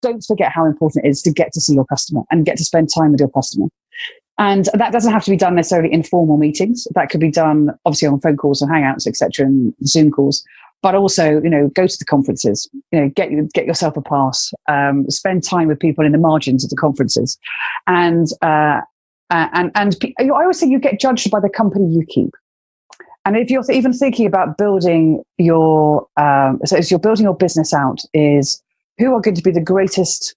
don't forget how important it is to get to see your customer and get to spend time with your customer. And that doesn't have to be done necessarily in formal meetings. That could be done obviously on phone calls and Hangouts, etc., and Zoom calls. But also, go to the conferences. Get yourself a pass. Spend time with people in the margins of the conferences, and I always say you get judged by the company you keep. And if you're even thinking about building your, so as you're building your business out, is who are going to be the greatest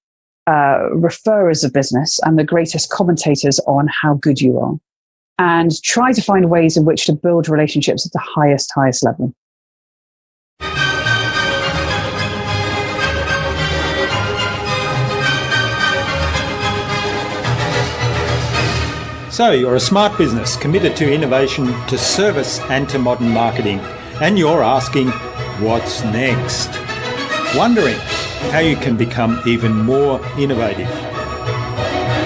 referrers of business and the greatest commentators on how good you are, and try to find ways in which to build relationships at the highest level. So you're a smart business committed to innovation, to service and to modern marketing, and you're asking, what's next? Wondering how you can become even more innovative.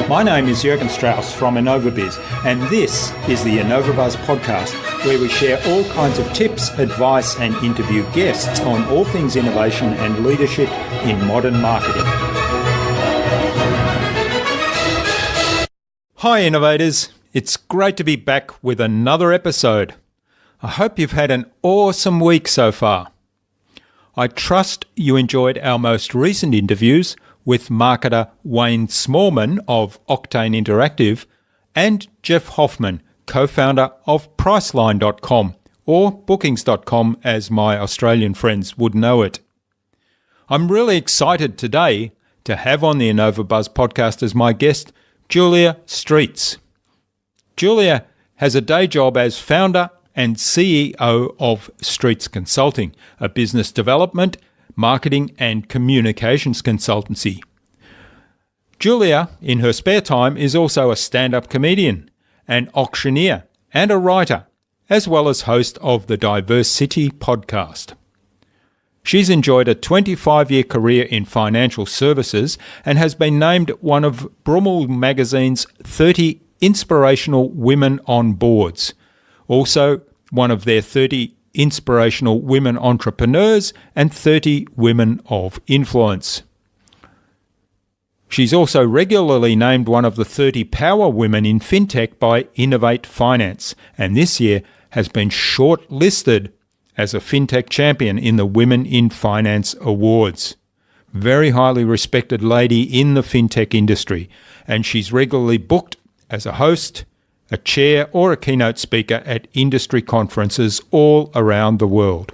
My name is JuliaStreets from InnovaBuzz, and this is the InnovaBuzz podcast, where we share all kinds of tips, advice and interview guests on all things innovation and leadership in modern marketing. Hi innovators, it's great to be back with another episode. I hope you've had an awesome week so far. I trust you enjoyed our most recent interviews with marketer Wayne Smallman of Octane Interactive and Jeff Hoffman, co-founder of Priceline.com, or Bookings.com as my Australian friends would know it. I'm really excited today to have on the InnovaBuzz podcast as my guest JuliaStreets. Julia has a day job as founder and CEO of Streets Consulting, a business development, marketing and communications consultancy. Julia, in her spare time, is also a stand-up comedian, an auctioneer and a writer, as well as host of the DiverCity Podcast. She's enjoyed a 25-year career in financial services and has been named one of Brummel Magazine's 30 Inspirational Women on Boards, also one of their 30 Inspirational Women Entrepreneurs and 30 Women of Influence. She's also regularly named one of the 30 Power Women in FinTech by Innovate Finance, and this year has been shortlisted as a FinTech champion in the Women in Finance Awards. Very highly respected lady in the FinTech industry, and she's regularly booked as a host, a chair or a keynote speaker at industry conferences all around the world.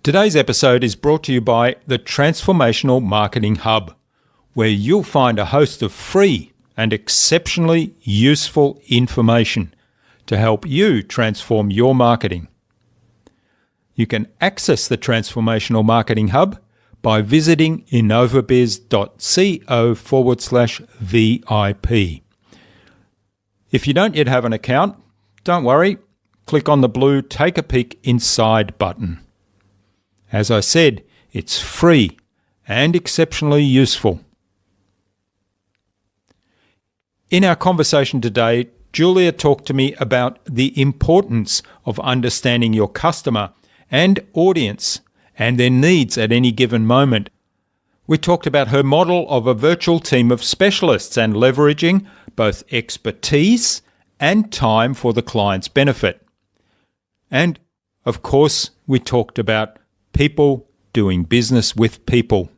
Today's episode is brought to you by the Transformational Marketing Hub, where you'll find a host of free and exceptionally useful information to help you transform your marketing. You can access the Transformational Marketing Hub by visiting InnovaBuzz.co/VIP. If you don't yet have an account, don't worry, click on the blue Take a Peek Inside button. As I said, it's free and exceptionally useful. In our conversation today, Julia talked to me about the importance of understanding your customer and audience and their needs at any given moment. We talked about her model of a virtual team of specialists and leveraging both expertise and time for the client's benefit. And, of course, we talked about people doing business with people.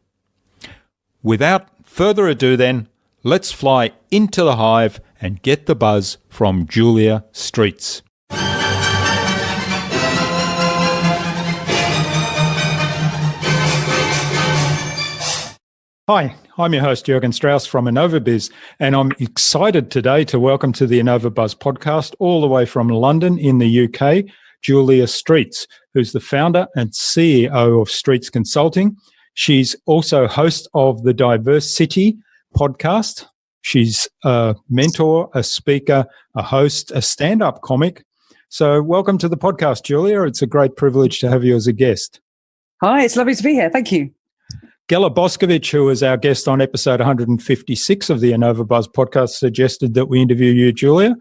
Without further ado then, let's fly into the hive and get the buzz from JuliaStreets. Hi, I'm your host, JuliaStreets from InnovaBuzz, and I'm excited today to welcome to the InnovaBuzz podcast, all the way from London in the UK, JuliaStreets, who's the founder and CEO of Streets Consulting. She's also host of the DiverCity Podcast. She's a mentor, a speaker, a host, a stand-up comic. So welcome to the podcast, Julia. It's a great privilege to have you as a guest. Hi, it's lovely to be here. Thank you. Gela Boscovich, who was our guest on episode 156 of the InnovaBuzz podcast, suggested that we interview you, Julia.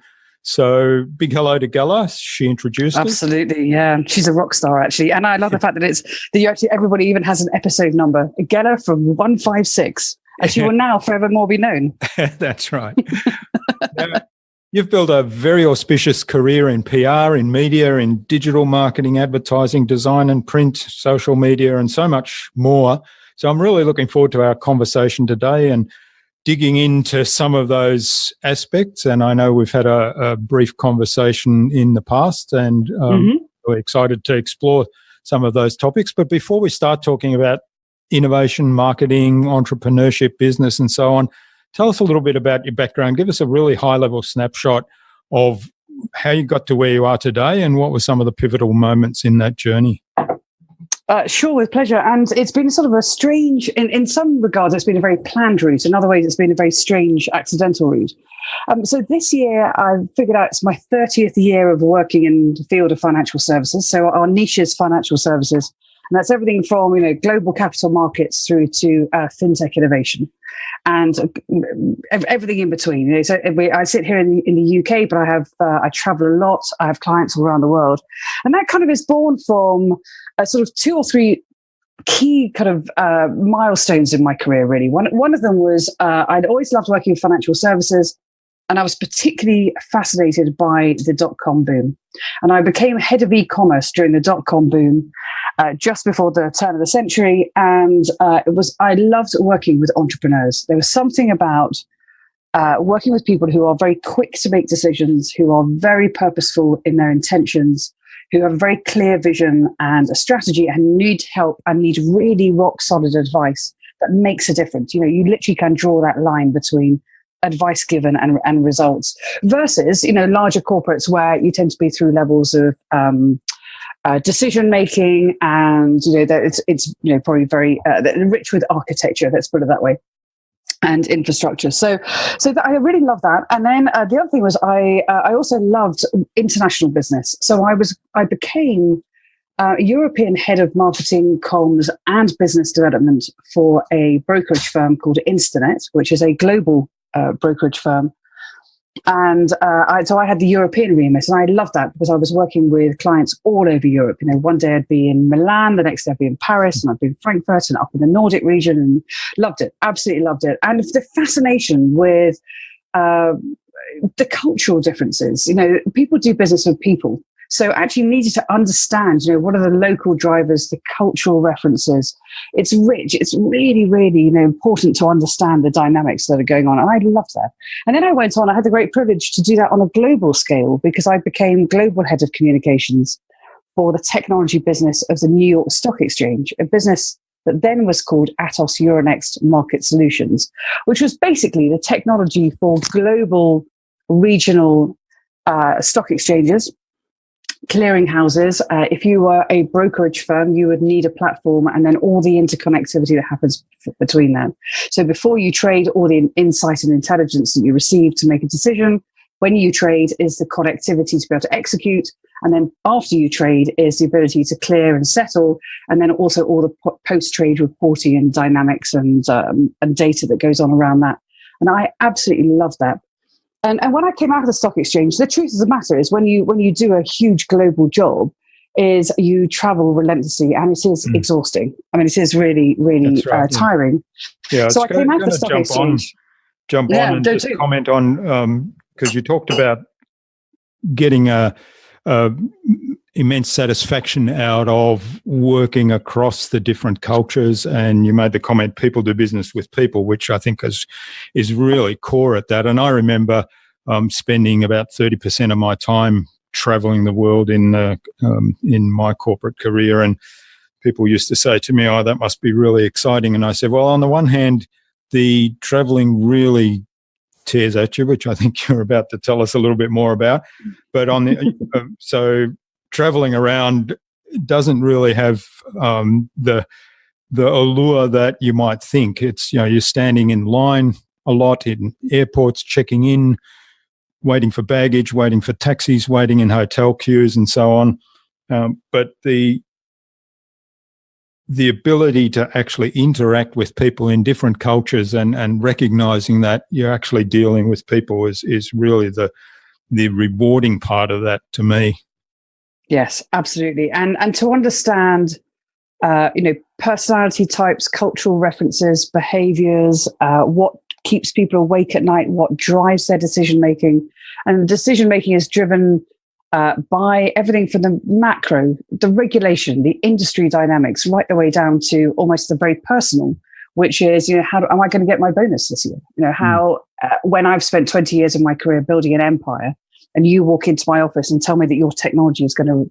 So big hello to Gala. She introduced us. Absolutely, yeah. She's a rock star, actually. And I love the fact that everybody even has an episode number. Gala from 156. And she will now forevermore be known. That's right. Now, you've built a very auspicious career in PR, in media, in digital marketing, advertising, design and print, social media, and so much more. So I'm really looking forward to our conversation today and digging into some of those aspects. And I know we've had a brief conversation in the past, and we're excited to explore some of those topics. But before we start talking about innovation, marketing, entrepreneurship, business, and so on, tell us a little bit about your background. Give us a really high-level snapshot of how you got to where you are today and what were some of the pivotal moments in that journey. Sure, with pleasure. And it's been sort of a strange, in some regards, it's been a very planned route. In other ways, it's been a very strange, accidental route. So this year, I've figured out it's my 30th year of working in the field of financial services. So our niche is financial services. And that's everything from, global capital markets through to fintech innovation and everything in between. So I sit here in the UK, but I travel a lot. I have clients all around the world. And that kind of is born from sort of 2 or 3 key kind of milestones in my career, really. One of them was I'd always loved working in financial services. And I was particularly fascinated by the dot-com boom. And I became head of e-commerce during the dot-com boom just before the turn of the century. And I loved working with entrepreneurs. There was something about working with people who are very quick to make decisions, who are very purposeful in their intentions, who have a very clear vision and a strategy and need help and need really rock solid advice that makes a difference. You literally can draw that line between advice given and results versus, larger corporates where you tend to be through levels of decision making and, it's probably very rich with architecture, let's put it that way, and infrastructure. So I really love that. And then the other thing was I also loved international business. So I became European head of marketing, comms, and business development for a brokerage firm called Instinet, which is a global brokerage firm. And so I had the European remit, and I loved that because I was working with clients all over Europe. One day I'd be in Milan, the next day I'd be in Paris, and I'd be in Frankfurt and up in the Nordic region, and loved it, absolutely loved it. And the fascination with the cultural differences. People do business with people. So actually needed to understand, what are the local drivers, the cultural references. It's rich. It's really, really, important to understand the dynamics that are going on. And I loved that. And then I went on, I had the great privilege to do that on a global scale because I became global head of communications for the technology business of the New York Stock Exchange, a business that then was called Atos Euronext Market Solutions, which was basically the technology for global regional stock exchanges, clearing houses. If you were a brokerage firm, you would need a platform and then all the interconnectivity that happens between them. So before you trade, all the insight and intelligence that you receive to make a decision. When you trade is the connectivity to be able to execute. And then after you trade is the ability to clear and settle. And then also all the post-trade reporting and dynamics and data that goes on around that. And I absolutely love that. And when I came out of the stock exchange, the truth of the matter is when you do a huge global job is you travel relentlessly and it is exhausting. I mean, it is really, really right, tiring. Yeah. So I came out of the stock exchange. Jump on and just comment on, because you talked about getting a immense satisfaction out of working across the different cultures, and you made the comment people do business with people, which I think is really core at that. And I remember spending about 30% of my time traveling the world in my corporate career, and people used to say to me, "Oh, that must be really exciting." And I said, "Well, on the one hand, the traveling really tears at you, which I think you're about to tell us a little bit more about. But on the so traveling around doesn't really have the allure that you might think. It's you're standing in line a lot in airports, checking in, waiting for baggage, waiting for taxis, waiting in hotel queues, and so on. But the ability to actually interact with people in different cultures and recognizing that you're actually dealing with people is really the the rewarding part of that to me. Yes, absolutely. And to understand, personality types, cultural references, behaviors, what keeps people awake at night, what drives their decision making. And decision making is driven by everything from the macro, the regulation, the industry dynamics, right the way down to almost the very personal, which is, how am I going to get my bonus this year? How, when I've spent 20 years of my career building an empire, and you walk into my office and tell me that your technology is going to,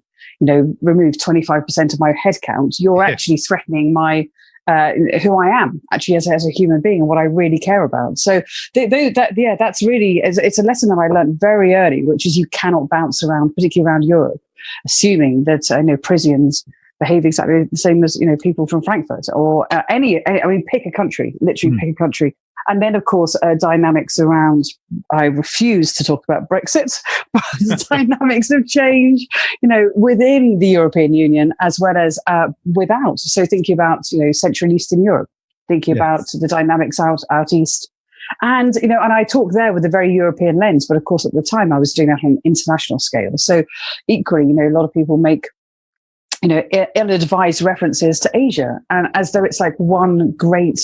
remove 25% of my headcount, you're actually threatening my who I am actually as a human being and what I really care about. So that's really, it's a lesson that I learned very early, which is you cannot bounce around, particularly around Europe, assuming that Parisians behave exactly the same as people from Frankfurt or pick a country, literally pick a country. And then, of course, dynamics around, I refuse to talk about Brexit, but dynamics of change, within the European Union as well as without. So thinking about, Central Eastern Europe, thinking about the dynamics out east. And, and I talk there with a very European lens, but of course, at the time I was doing that on an international scale. So equally, a lot of people make, ill-advised references to Asia, and as though it's like one great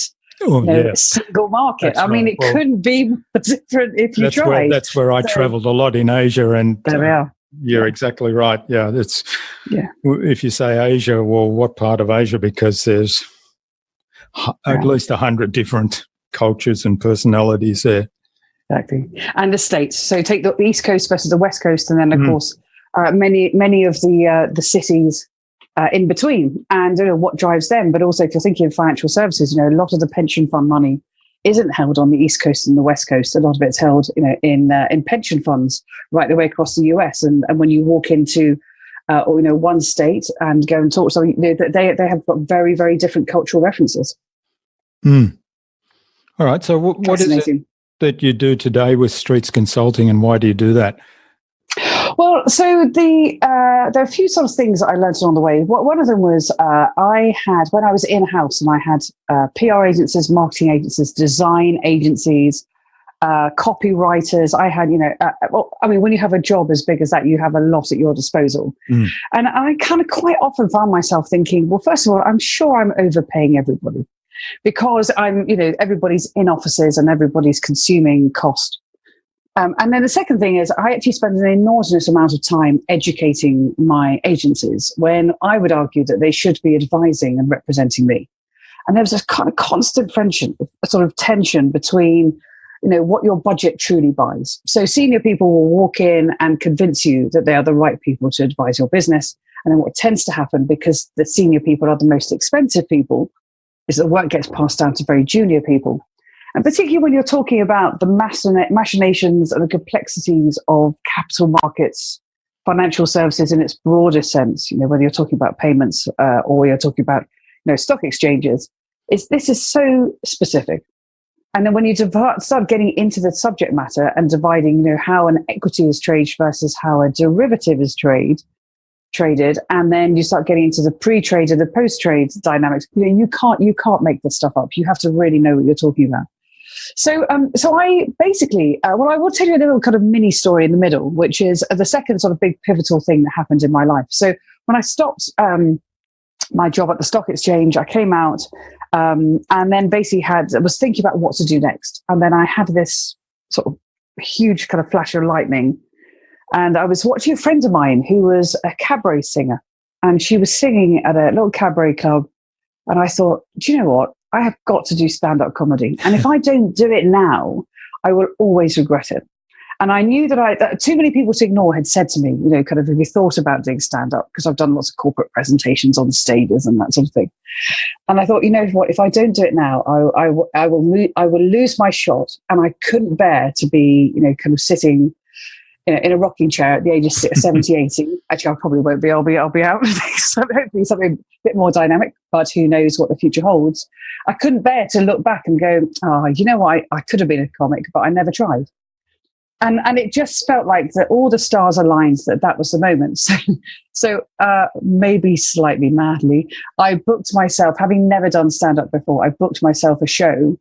single market. That's it couldn't be more different if you tried. That's where I travelled a lot in Asia, and there we are. You're exactly right. Yeah, if you say Asia, well, what part of Asia? Because there's at least 100 different cultures and personalities there. Exactly, and the states. So take the East Coast versus the West Coast, and then of course many of the cities in between, and what drives them. But also, if you're thinking of financial services, a lot of the pension fund money isn't held on the East Coast and the West Coast. A lot of it's held, in pension funds right the way across the US. And when you walk into, one state and go and talk to something, they have got very, very different cultural references. All right. So what is it that you do today with Streets Consulting, and why do you do that? Well, so there are a few sort of things that I learned along the way. One of them was when I was in-house, and I had PR agencies, marketing agencies, design agencies, copywriters. I had, when you have a job as big as that, you have a lot at your disposal. And I kind of quite often found myself thinking, well, first of all, I'm sure I'm overpaying everybody because everybody's in offices and everybody's consuming cost. And then the second thing is I actually spend an enormous amount of time educating my agencies when I would argue that they should be advising and representing me. And there was this kind of constant friction, a sort of tension between, what your budget truly buys. So senior people will walk in and convince you that they are the right people to advise your business. And then what tends to happen, because the senior people are the most expensive people, is that work gets passed down to very junior people. And particularly when you're talking about the machinations and the complexities of capital markets, financial services in its broader sense, whether you're talking about payments or you're talking about, stock exchanges, this is so specific. And then when you start getting into the subject matter and dividing, how an equity is traded versus how a derivative is traded, and then you start getting into the pre-trade and the post-trade dynamics, you can't make this stuff up. You have to really know what you're talking about. So I basically, I will tell you a little kind of mini story in the middle, which is the second sort of big pivotal thing that happened in my life. So when I stopped my job at the stock exchange, I came out and then basically was thinking about what to do next. And then I had this sort of huge kind of flash of lightning. And I was watching a friend of mine who was a cabaret singer, and she was singing at a little cabaret club. And I thought, do you know what? I have got to do stand-up comedy. And if I don't do it now, I will always regret it. And I knew that too many people to ignore had said to me, kind of, have you thought about doing stand-up? Because I've done lots of corporate presentations on stages and that sort of thing. And I thought, what, if I don't do it now, I will lose my shot. And I couldn't bear to be, kind of sitting in a rocking chair at the age of 70, 80. Actually, I probably won't be. I'll be out. So hopefully something a bit more dynamic, but who knows what the future holds. I couldn't bear to look back and go, what? I could have been a comic, but I never tried. And it just felt like that all the stars aligned that was the moment. So maybe slightly madly, I booked myself, having never done stand-up before, I booked myself a show,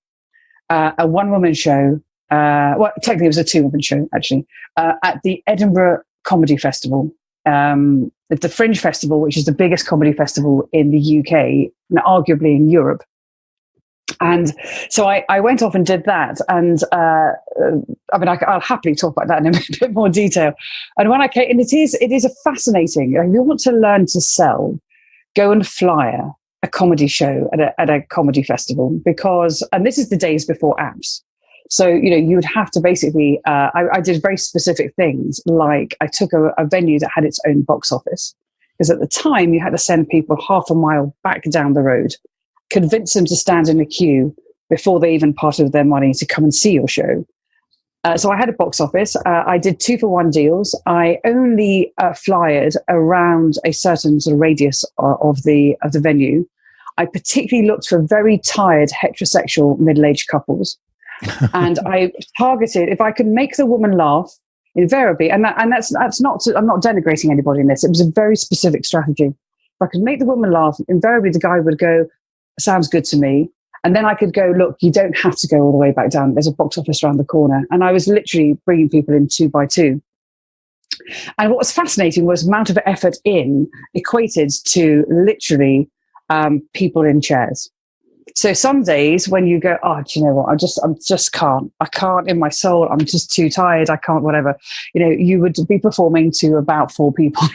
a one-woman show, well, technically it was a 2-woman show, actually, at the Edinburgh Comedy Festival, at the Fringe Festival, which is the biggest comedy festival in the UK, and arguably in Europe. And so I went off and did that. And I'll happily talk about that in a bit more detail. And when I came, and it is a fascinating, if you want to learn to sell, go and flyer a comedy show at a comedy festival, because, and this is the days before apps. So, you would have to basically, I did very specific things, like I took a venue that had its own box office, because at the time you had to send people half a mile back down the road, convince them to stand in a queue before they even parted their money to come and see your show. So I had a box office. I did 2-for-1 deals. I only flyered around a certain sort of radius of the venue. I particularly looked for very tired heterosexual middle-aged couples. And I targeted, if I could make the woman laugh, invariably, and that's not, I'm not denigrating anybody in this. It was a very specific strategy. If I could make the woman laugh, invariably the guy would go, sounds good to me. And then I could go, look, you don't have to go all the way back down. There's a box office around the corner. And I was literally bringing people in 2 by 2. And what was fascinating was the amount of effort equated to literally people in chairs. So some days when you go, oh, do you know what? I can't in my soul. I'm just too tired. I can't, whatever. You would be performing to about 4 people.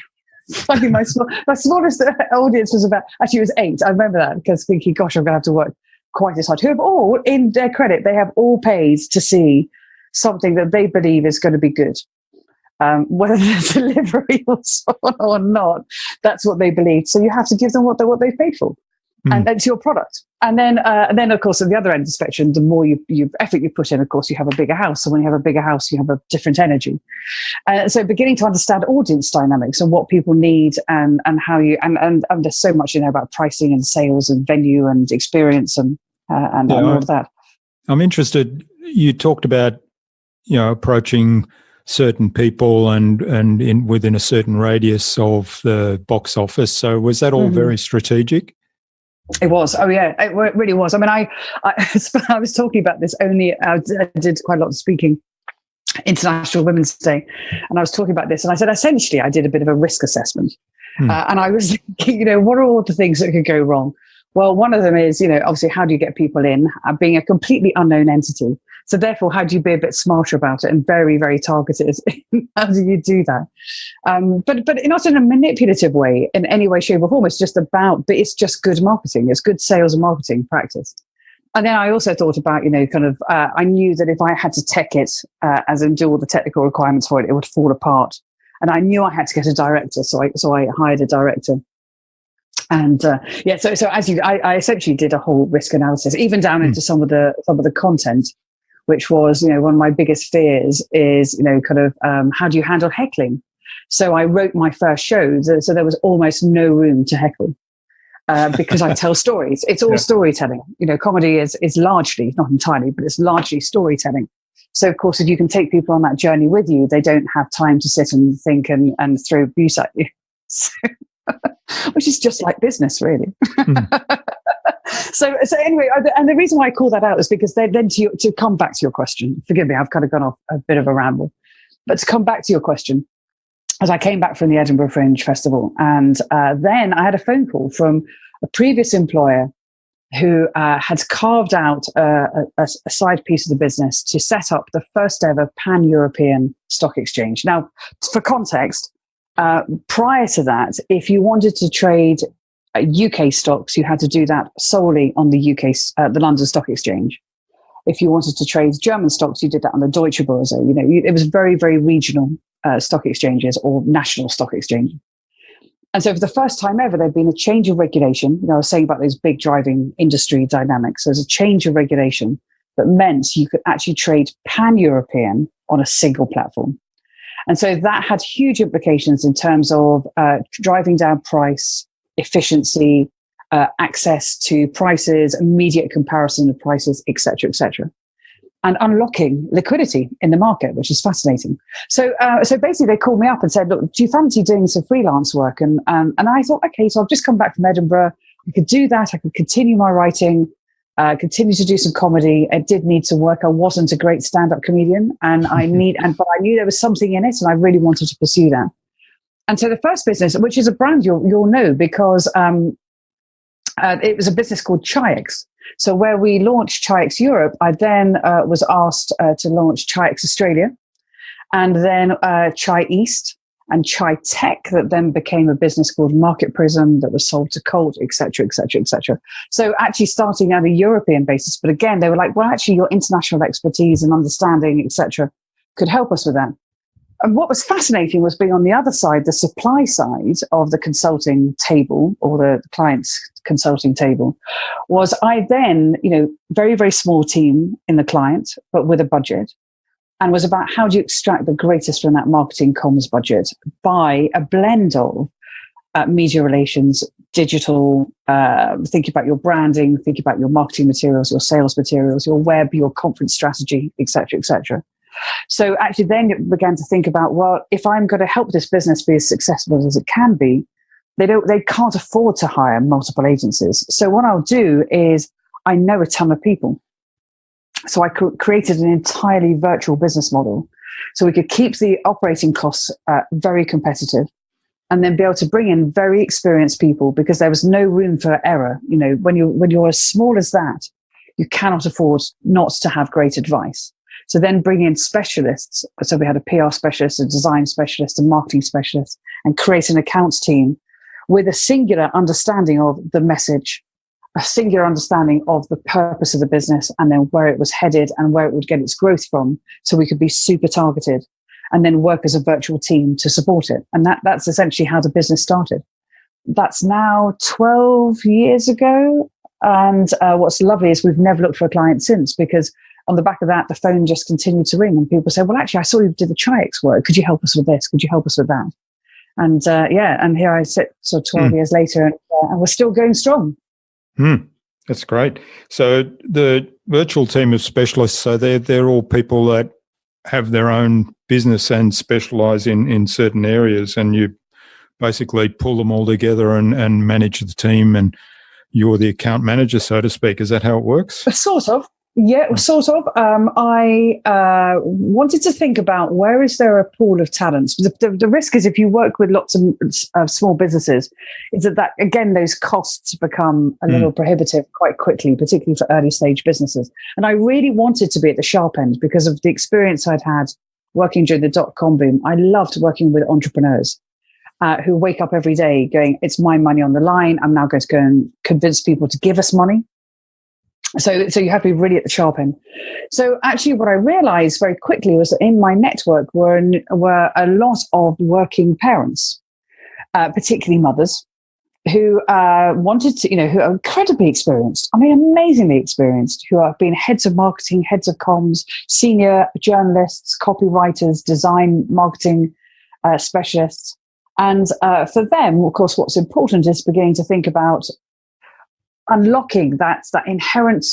I think my smallest audience was it was 8. I remember that, because thinking, gosh, I'm going to have to work quite as hard. Who have all, in their credit, they have all paid to see something that they believe is going to be good. Whether the delivery or not, that's what they believe. So you have to give them what they've paid for. And that's your product. And then, of course, at the other end of the spectrum, the more effort you put in, of course, you have a bigger house. So when you have a bigger house, you have a different energy. So beginning to understand audience dynamics and what people need, and how you, and there's so much, about pricing and sales and venue and experience and all of that. I'm interested. You talked about, approaching certain people and within a certain radius of the box office. So was that all very strategic? It was. Oh, yeah, it really was. I mean, I was talking about this only, I did quite a lot of speaking, International Women's Day, and I was talking about this, and I said, essentially, I did a bit of a risk assessment. And I was thinking, what are all the things that could go wrong? Well, one of them is, obviously, how do you get people in? Being a completely unknown entity. So therefore, how do you be a bit smarter about it and very, very targeted? How do you do that? But not in a manipulative way in any way, shape or form. It's just just good marketing. It's good sales and marketing practice. And then I also thought about, I knew that if I had to tech it, as in do all the technical requirements for it, it would fall apart. And I knew I had to get a director. So I hired a director. And so I essentially did a whole risk analysis, even down into some of the content, which was, one of my biggest fears is, how do you handle heckling? So I wrote my first show, so there was almost no room to heckle, because I tell stories. It's all storytelling. Comedy is largely, not entirely, but it's largely storytelling. So of course, if you can take people on that journey with you, they don't have time to sit and think and throw abuse at you. So, which is just like business, really. So anyway, and the reason why I call that out is because then to come back to your question, forgive me, I've kind of gone off a bit of a ramble, but to come back to your question, as I came back from the Edinburgh Fringe Festival, and then I had a phone call from a previous employer who had carved out a side piece of the business to set up the first ever pan-European stock exchange. Now, for context, prior to that, if you wanted to trade UK stocks, you had to do that solely on the the London Stock Exchange. If you wanted to trade German stocks, you did that on the Deutsche Börse. It was very, very regional stock exchanges or national stock exchanges. And so for the first time ever, there'd been a change of regulation. I was saying about those big driving industry dynamics. There's a change of regulation that meant you could actually trade pan-European on a single platform. And so that had huge implications in terms of driving down price, efficiency, access to prices, immediate comparison of prices, et cetera, and unlocking liquidity in the market, which is fascinating. So basically they called me up and said, look, do you fancy doing some freelance work? And I thought, okay, so I've just come back from Edinburgh. I could do that. I could continue my writing. continued to do some comedy. It did need to work. I wasn't a great stand-up comedian, but I knew there was something in it, and I really wanted to pursue that. And so the first business, which is a brand you'll know, because it was a business called Chi-X. So where we launched Chi-X Europe, I then was asked to launch Chi-X Australia, and then Chi East and Chi Tech, that then became a business called Market Prism that was sold to Colt, et cetera, et cetera, et cetera. So actually starting at a European basis, but again, they were like, well, actually your international expertise and understanding, et cetera, could help us with that. And what was fascinating was being on the other side, the supply side of the consulting table, or the client's consulting table, was I then, very, very small team in the client, but with a budget, and was about how do you extract the greatest from that marketing comms budget by a blend of media relations, digital, think about your branding, think about your marketing materials, your sales materials, your web, your conference strategy, et cetera, et cetera. So actually then it began to think about, well, if I'm going to help this business be as successful as it can be, they can't afford to hire multiple agencies. So what I'll do is, I know a ton of people. So I created an entirely virtual business model so we could keep the operating costs very competitive, and then be able to bring in very experienced people, because there was no room for error. When you're as small as that, you cannot afford not to have great advice. So then bring in specialists. So we had a PR specialist, a design specialist, a marketing specialist, and create an accounts team with a singular understanding of the message, a singular understanding of the purpose of the business, and then where it was headed and where it would get its growth from, so we could be super targeted, and then work as a virtual team to support it. And that's essentially how the business started. That's now 12 years ago. And what's lovely is we've never looked for a client since, because on the back of that, the phone just continued to ring, and people say, well, actually, I saw you did the Chi-X work. Could you help us with this? Could you help us with that? And and here I sit, 12 years later, and we're still going strong. That's great. So the virtual team of specialists, so they're all people that have their own business and specialize in certain areas, and you basically pull them all together and manage the team, and you're the account manager, so to speak. Is that how it works? Sort of. Yeah, sort of. I wanted to think about, where is there a pool of talents? The risk is, if you work with lots of small businesses, is that again, those costs become a little prohibitive quite quickly, particularly for early stage businesses. And I really wanted to be at the sharp end because of the experience I'd had working during the dot-com boom. I loved working with entrepreneurs who wake up every day going, it's my money on the line. I'm now going to go and convince people to give us money. So you have to be really at the sharp end. So actually what I realized very quickly was that in my network were a lot of working parents, particularly mothers, who wanted to, who are incredibly experienced. I mean, amazingly experienced, who have been heads of marketing, heads of comms, senior journalists, copywriters, design, marketing specialists. And for them, of course, what's important is beginning to think about unlocking that inherent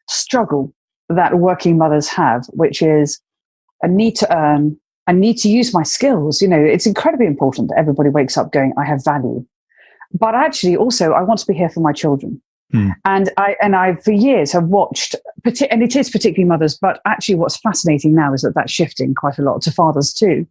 struggle that working mothers have, which is a need to earn, I need to use my skills. It's incredibly important that everybody wakes up going, I have value. But actually also, I want to be here for my children. And I for years have watched, and it is particularly mothers, but actually what's fascinating now is that that's shifting quite a lot to fathers too.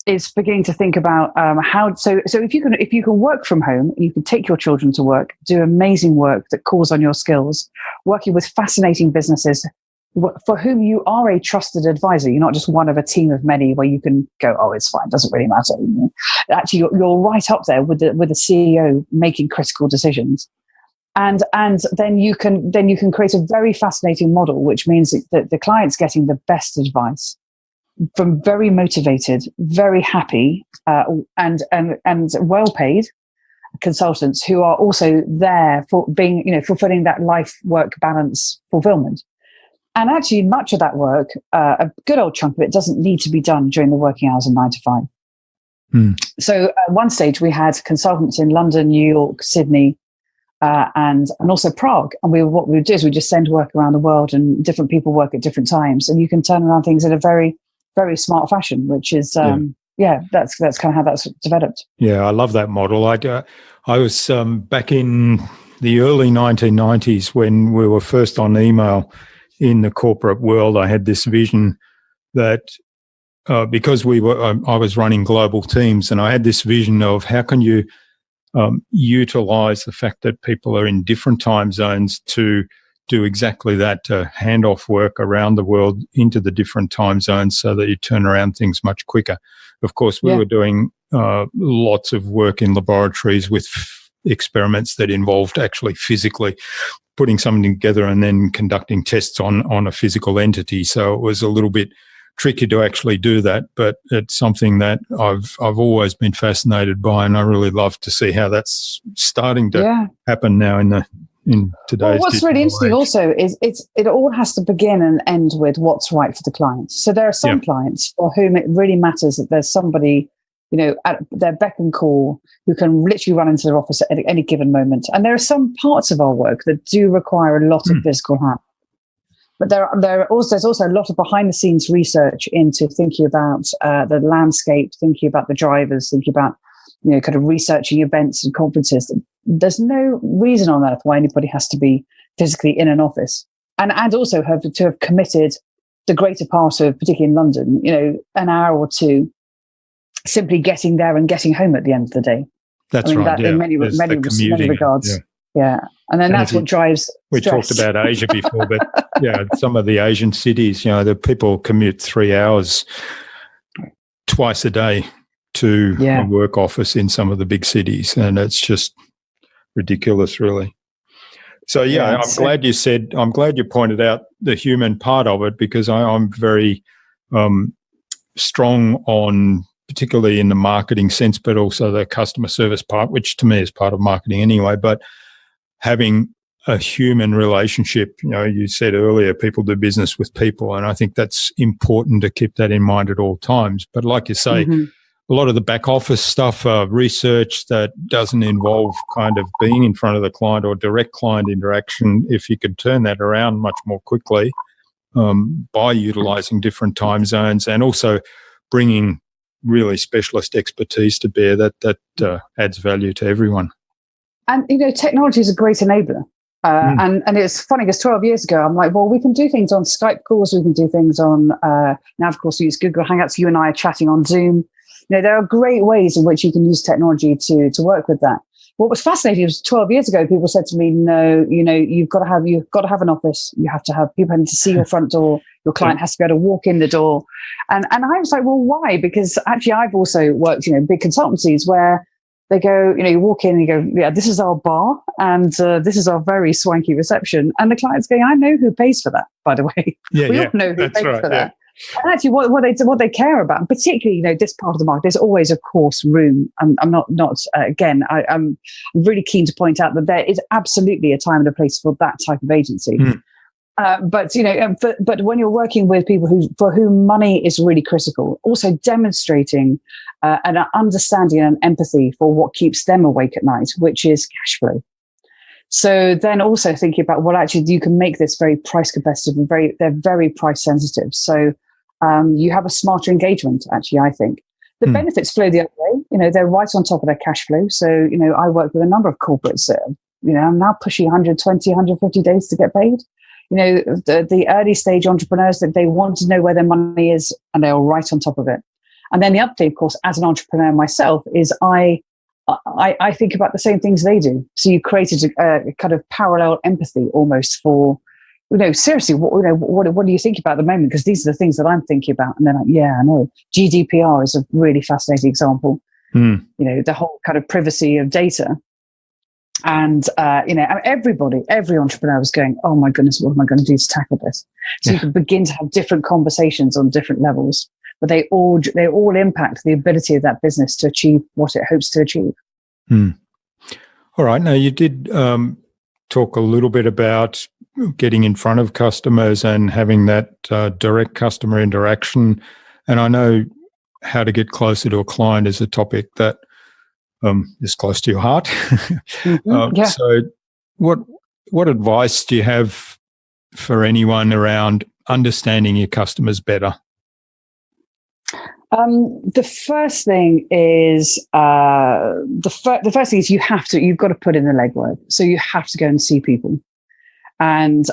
Is beginning to think about how. So if you can work from home, you can take your children to work, do amazing work that calls on your skills, working with fascinating businesses for whom you are a trusted advisor. You're not just one of a team of many where you can go, oh, it's fine, doesn't really matter. Actually, you're right up there with the CEO making critical decisions, and then you can create a very fascinating model, which means that the client's getting the best advice from very motivated, very happy, and well paid consultants who are also there for being, fulfilling that life work balance fulfillment. And actually, much of that work, a good old chunk of it, doesn't need to be done during the working hours of 9 to 5. So at one stage, we had consultants in London, New York, Sydney, and also Prague. And what we would do is we just send work around the world, and different people work at different times, and you can turn around things in a very, very smart fashion, which is, that's kind of how that's developed. Yeah, I love that model. I was back in the early 1990s, when we were first on email in the corporate world, I had this vision that because I was running global teams, and I had this vision of how can you utilize the fact that people are in different time zones to do exactly that, to hand off work around the world into the different time zones so that you turn around things much quicker. Of course, we were doing lots of work in laboratories with experiments that involved actually physically putting something together and then conducting tests on a physical entity. So it was a little bit tricky to actually do that, but it's something that I've always been fascinated by, and I really love to see how that's starting to happen now in today's. Well, what's really interesting age. Also is it all has to begin and end with what's right for the client. So there are some clients for whom it really matters that there's somebody, at their beck and call who can literally run into their office at any given moment. And there are some parts of our work that do require a lot of physical hand. But there's also a lot of behind the scenes research into thinking about the landscape, thinking about the drivers, thinking about, kind of researching events and conferences. There's no reason on earth why anybody has to be physically in an office, and also to have committed the greater part of, particularly in London, an hour or two simply getting there and getting home at the end of the day. That's right. In many regards. Yeah. And then that's what drives we stress. Talked about Asia before, but some of the Asian cities, the people commute 3 hours twice a day to a work office in some of the big cities, and it's just ridiculous, really. So I'm glad you pointed out the human part of it, because I'm very strong on, particularly in the marketing sense, but also the customer service part, which to me is part of marketing anyway, but having a human relationship. You said earlier, people do business with people, and I think that's important to keep that in mind at all times. But like you say, a lot of the back office stuff, research that doesn't involve kind of being in front of the client or direct client interaction, if you could turn that around much more quickly by utilizing different time zones and also bringing really specialist expertise to bear, that adds value to everyone. And, technology is a great enabler. And it's funny because 12 years ago, I'm like, well, we can do things on Skype calls. We can do things on, now, of course, we use Google Hangouts. You and I are chatting on Zoom. There are great ways in which you can use technology to work with that. What was fascinating was 12 years ago, people said to me, no, you've got to have an office. You have to have people need to see your front door. Your client has to be able to walk in the door. And I was like, well, why? Because actually I've also worked, big consultancies where they go, you walk in and you go, yeah, this is our bar and this is our very swanky reception. And the client's going, I know who pays for that, by the way. We all know who pays for that. And actually what they care about, and particularly, this part of the market, there's always a course room. I'm really keen to point out that there is absolutely a time and a place for that type of agency. But when you're working with people for whom money is really critical, also demonstrating an understanding and empathy for what keeps them awake at night, which is cash flow. So then also thinking about, well, actually you can make this very price competitive and they're very price sensitive. So you have a smarter engagement, actually, I think. The benefits flow the other way. They're right on top of their cash flow. So, I work with a number of corporates that, I'm now pushing 120, 150 days to get paid. The early stage entrepreneurs, that they want to know where their money is and they're right on top of it. And then the other thing, of course, as an entrepreneur myself, is I think about the same things they do. So you created a kind of parallel empathy almost for, seriously, what do you think about at the moment? Because these are the things that I'm thinking about. And they're like, yeah, I know. GDPR is a really fascinating example. The whole kind of privacy of data. And, every entrepreneur was going, oh my goodness, what am I going to do to tackle this? So you can begin to have different conversations on different levels, but they all impact the ability of that business to achieve what it hopes to achieve. All right. Now, you did talk a little bit about getting in front of customers and having that direct customer interaction. And I know how to get closer to a client is a topic that is close to your heart. So what advice do you have for anyone around understanding your customers better? The first thing is you've got to put in the legwork. So you have to go and see people, and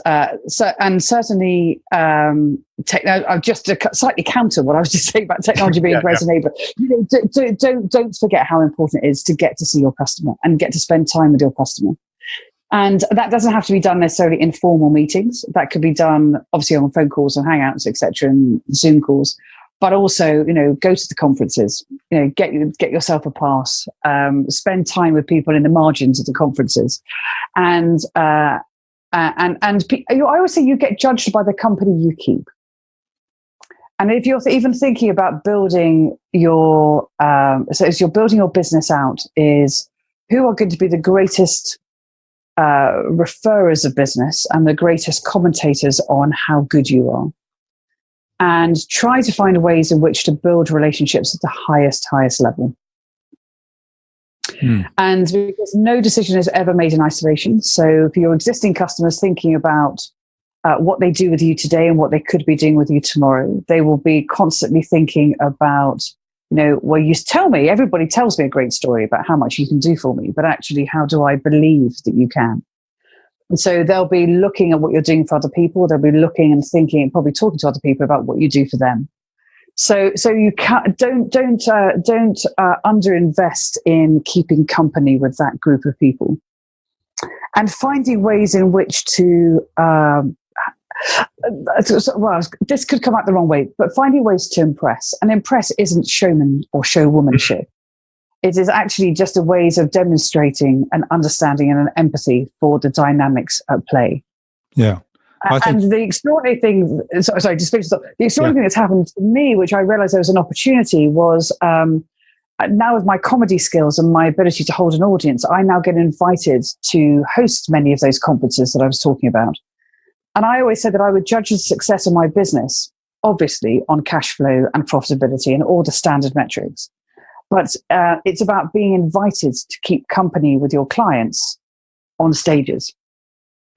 certainly just to slightly counter what I was just saying about technology being present neighbor. Don't forget how important it is to get to see your customer and get to spend time with your customer. And that doesn't have to be done necessarily in formal meetings. That could be done obviously on phone calls and Hangouts, etc., and Zoom calls. But also, go to the conferences. Get yourself a pass. Spend time with people in the margins of the conferences, and I always say you get judged by the company you keep. And if you're even thinking about building your, so as you're building your business out, is who are going to be the greatest referrers of business and the greatest commentators on how good you are. And try to find ways in which to build relationships at the highest level. And because no decision is ever made in isolation. So for your existing customers thinking about what they do with you today and what they could be doing with you tomorrow, they will be constantly thinking about, well, everybody tells me a great story about how much you can do for me, but actually, how do I believe that you can? And so they'll be looking at what you're doing for other people. They'll be looking and thinking and probably talking to other people about what you do for them. So you don't underinvest in keeping company with that group of people, and finding ways in which to. This could come out the wrong way, but finding ways to impress. And impress isn't showman or showwomanship. It is actually just a ways of demonstrating an understanding and an empathy for the dynamics at play. Yeah. And the extraordinary thing, the extraordinary thing that's happened to me, which I realized there was an opportunity, was now with my comedy skills and my ability to hold an audience, I now get invited to host many of those conferences that I was talking about. And I always said that I would judge the success of my business, obviously, on cash flow and profitability and all the standard metrics. But it's about being invited to keep company with your clients on stages.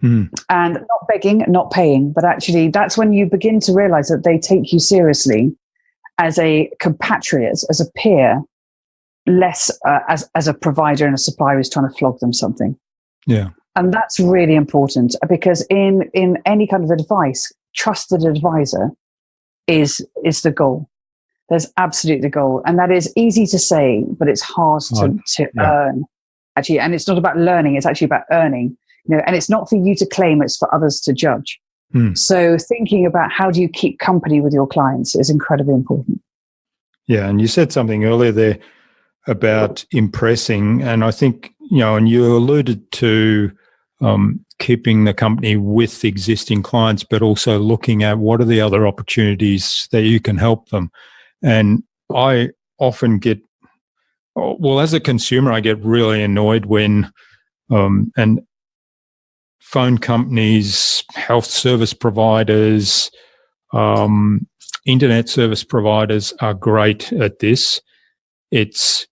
And not begging, not paying, but actually that's when you begin to realize that they take you seriously as a compatriot, as a peer, less as a provider and a supplier who's trying to flog them something. Yeah. And that's really important, because in any kind of advice, trusted advisor is the goal. There's absolutely the goal. And that is easy to say, but it's hard to earn, actually. And it's not about learning, it's actually about earning. And it's not for you to claim, it's for others to judge. So thinking about how do you keep company with your clients is incredibly important. Yeah, and you said something earlier there about impressing, and I think, and you alluded to keeping the company with existing clients, but also looking at what are the other opportunities that you can help them. And I often get, as a consumer, I get really annoyed when, and phone companies, health service providers, internet service providers are great at this. It's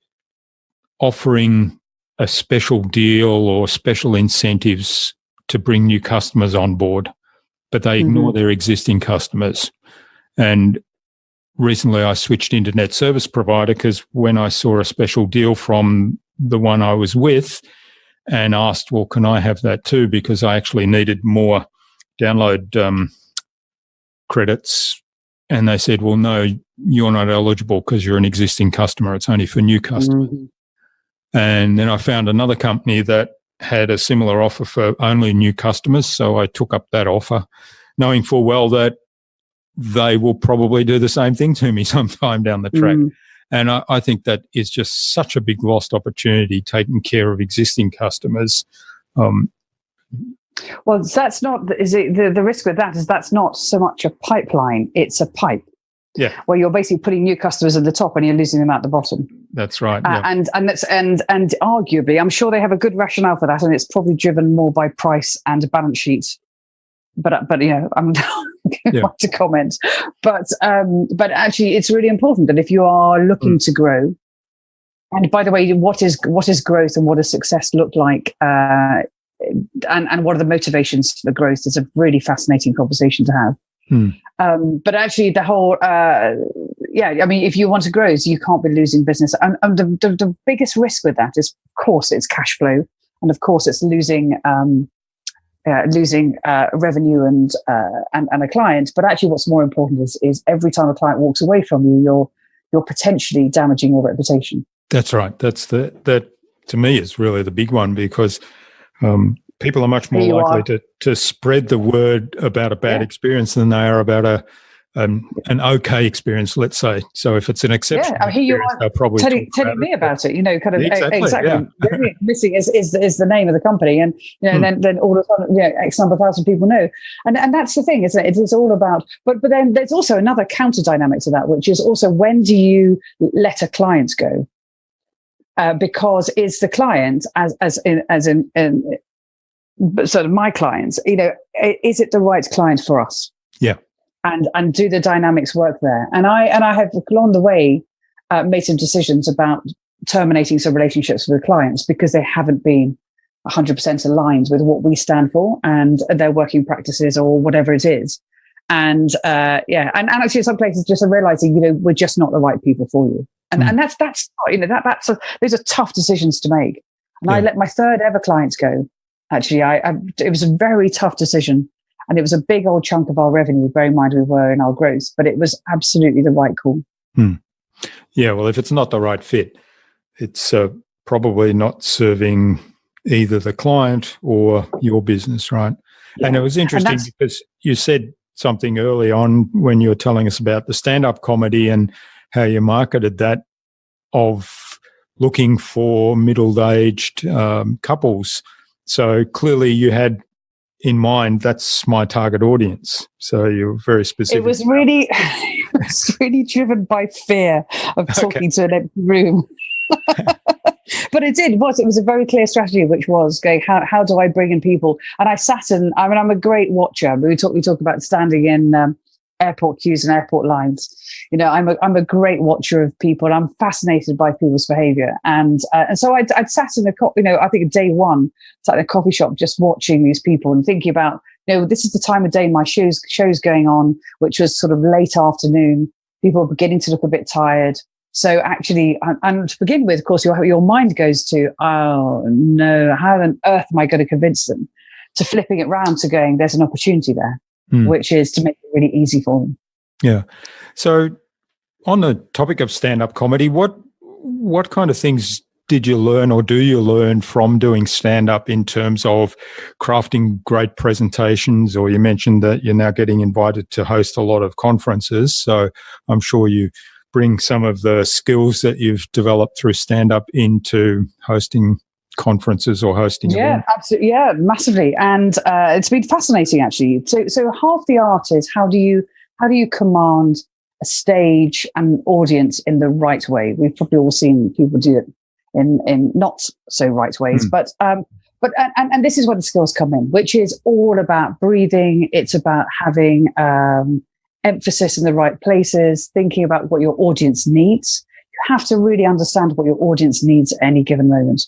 offering a special deal or special incentives to bring new customers on board, but they ignore their existing customers. And recently I switched internet service provider because when I saw a special deal from the one I was with and asked, well, can I have that too? Because I actually needed more download credits. And they said, well, no, you're not eligible because you're an existing customer. It's only for new customers. And then I found another company that had a similar offer for only new customers. So I took up that offer, knowing full well that they will probably do the same thing to me sometime down the track. And I think that is just such a big lost opportunity, taking care of existing customers. Well, that's not, the risk with that is that's not so much a pipeline, it's a pipe. Yeah. Where you're basically putting new customers at the top and you're losing them at the bottom. That's right. Yeah. And arguably, I'm sure they have a good rationale for that, and it's probably driven more by price and balance sheets. But I'm not going to comment. But actually, it's really important that if you are looking to grow, and by the way, what is growth and what does success look like, and what are the motivations for growth is a really fascinating conversation to have. But actually, the whole I mean, if you want to grow, so you can't be losing business. And the biggest risk with that is, of course, it's cash flow. And of course, it's losing revenue and a client. But actually, what's more important is every time a client walks away from you, you're potentially damaging your reputation. That's right. That to me is really the big one, because people are much more likely to spread the word about a bad experience than they are about an okay experience, let's say. So if it's an exceptional experience, they'll probably telling me about it, kind of exactly. Yeah. Missing is the name of the company, and then all of a sudden, X number of thousand people know, and that's the thing, isn't it? It's all about, but then there's also another counter dynamic to that, which is also, when do you let a client go? Because is the client as in sort of my clients, is it the right client for us? Yeah. And do the dynamics work there? And I have along the way made some decisions about terminating some relationships with clients because they haven't been 100% aligned with what we stand for and their working practices or whatever it is. And and actually in some places just realizing, we're just not the right people for you. And that's those are tough decisions to make. And I let my third ever clients go. Actually, it was a very tough decision. And it was a big old chunk of our revenue, bear in mind we were in our growth, but it was absolutely the right call. Yeah, well, if it's not the right fit, it's probably not serving either the client or your business, right? Yeah. And it was interesting because you said something early on when you were telling us about the stand-up comedy and how you marketed that, of looking for middle-aged couples. So clearly you had in mind, that's my target audience. So you're very specific. It was really driven by fear of talking to an empty room. But it was a very clear strategy, which was going, how do I bring in people? And I sat in, I'm a great watcher. We talk about standing in airport queues and airport lines. I'm a great watcher of people, and I'm fascinated by people's behavior. And so I'd sat in I think day one, sat in a coffee shop just watching these people and thinking about, this is the time of day my show's going on, which was sort of late afternoon. People are beginning to look a bit tired. So actually, and to begin with, of course, your mind goes to, oh no, how on earth am I going to convince them? To flipping it round to going, there's an opportunity there, which is to make it really easy for them. Yeah. So on the topic of stand-up comedy, what kind of things did you learn or do you learn from doing stand-up in terms of crafting great presentations? Or you mentioned that you're now getting invited to host a lot of conferences. So I'm sure you bring some of the skills that you've developed through stand-up into hosting conferences or hosting events. Absolutely. Yeah, massively. And it's been fascinating, actually. So half the art is how do you command a stage and an audience in the right way? We've probably all seen people do it in not so right ways, but this is where the skills come in, which is all about breathing. It's about having emphasis in the right places, thinking about what your audience needs. You have to really understand what your audience needs at any given moment.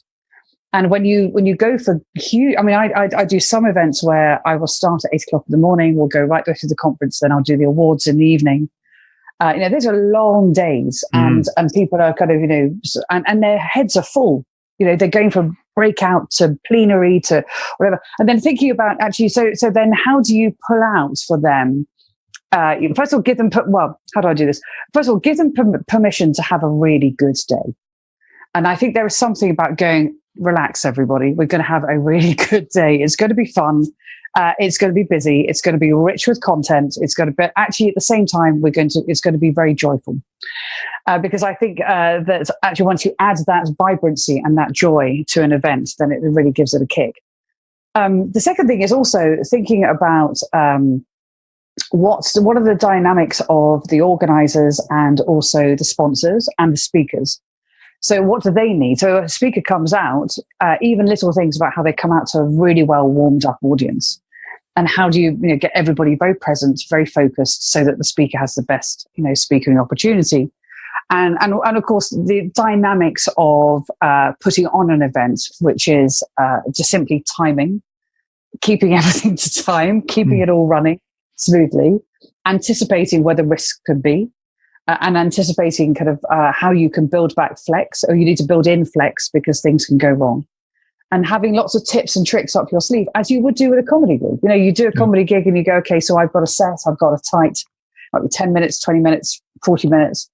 And when you go for huge, I do some events where I will start at 8:00 in the morning. We'll go right through the conference. Then I'll do the awards in the evening. Those are long days, and people are kind of, and their heads are full. They're going from breakout to plenary to whatever, and then thinking about actually. So then, how do you pull out for them? First of all, give them. How do I do this? First of all, give them permission to have a really good day. And I think there is something about going, relax, everybody. We're going to have a really good day. It's going to be fun. It's going to be busy. It's going to be rich with content. It's going to be actually at the same time, it's going to be very joyful. Because I think that actually once you add that vibrancy and that joy to an event, then it really gives it a kick. The second thing is also thinking about what are the dynamics of the organizers and also the sponsors and the speakers. So what do they need? So a speaker comes out, even little things about how they come out to a really well warmed up audience. And how do you get everybody very present, very focused so that the speaker has the best, speaking opportunity. And of course, the dynamics of putting on an event, which is just simply timing, keeping everything to time, keeping it all running smoothly, anticipating where the risk could be. and anticipating kind of how you can build back flex, or you need to build in flex because things can go wrong. And having lots of tips and tricks up your sleeve, as you would do with a comedy gig. You know, you do a comedy gig and you go, okay, so I've got a set, I've got a tight, like 10 minutes, 20 minutes, 40 minutes,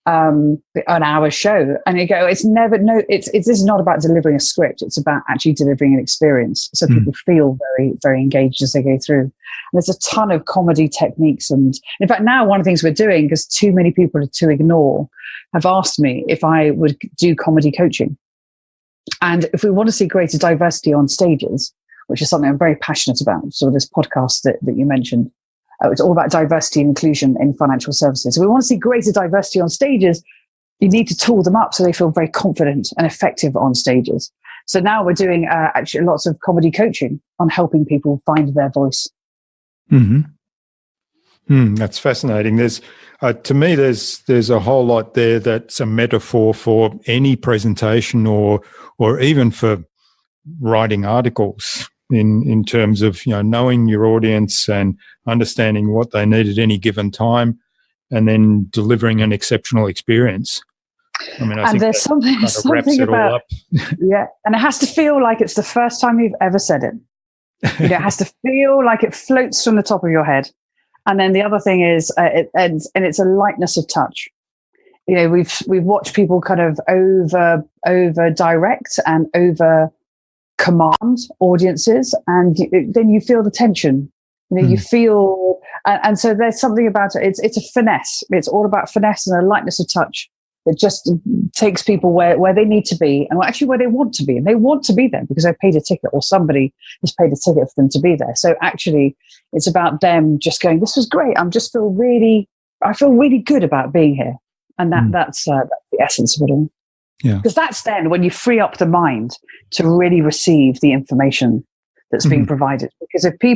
an hour show. And you go, this is not about delivering a script. It's about actually delivering an experience. So people feel very, very engaged as they go through. And there's a ton of comedy techniques. And in fact, now one of the things we're doing, because too many people to ignore, have asked me if I would do comedy coaching. And if we want to see greater diversity on stages, which is something I'm very passionate about, sort of this podcast that you mentioned, it's all about diversity and inclusion in financial services. So we want to see greater diversity on stages. You need to tool them up so they feel very confident and effective on stages. So now we're doing actually lots of comedy coaching on helping people find their voice. That's fascinating. There's, to me, there's a whole lot there that's a metaphor for any presentation or even for writing articles in terms of, you know, knowing your audience and understanding what they need at any given time, and then delivering an exceptional experience. I mean, I think there's something about yeah, and it has to feel like it's the first time you've ever said it. You know, it has to feel like it floats from the top of your head. And then the other thing is, and it's a lightness of touch. You know, we've watched people kind of over direct and over command audiences, and then you feel the tension. You know, you feel, and so there's something about it. It's a finesse. It's all about finesse and a lightness of touch that just takes people where they need to be, and actually where they want to be. And they want to be there because they've paid a ticket, or somebody has paid a ticket for them to be there. So actually, it's about them just going, "This was great. I feel really good about being here," and that's the essence of it all. Yeah, because that's then when you free up the mind to really receive the information that's being provided. Because if I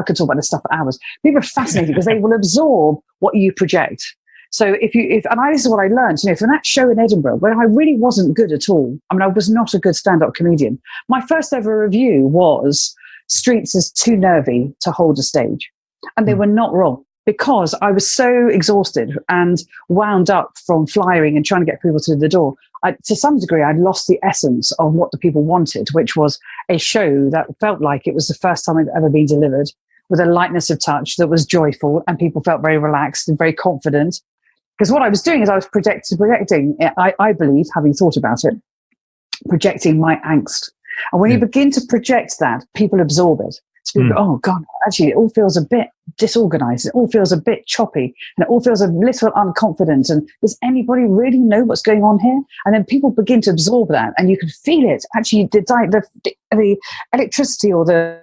could talk about this stuff for hours. People are fascinated because they will absorb what you project. So this is what I learned, you know, from that show in Edinburgh, where I really wasn't good at all. I mean, I was not a good stand-up comedian. My first ever review was, Streets is too nervy to hold a stage. And they were not wrong, because I was so exhausted and wound up from flying and trying to get people through the door. To some degree, I'd lost the essence of what the people wanted, which was a show that felt like it was the first time it had ever been delivered, with a lightness of touch that was joyful, and people felt very relaxed and very confident. Because what I was doing is I was projecting, I believe, having thought about it, projecting my angst. And when you begin to project that, people absorb it. So people go, oh, God, actually, it all feels a bit disorganized. It all feels a bit choppy. And it all feels a little unconfident. And does anybody really know what's going on here? And then people begin to absorb that. And you can feel it. Actually, the electricity or the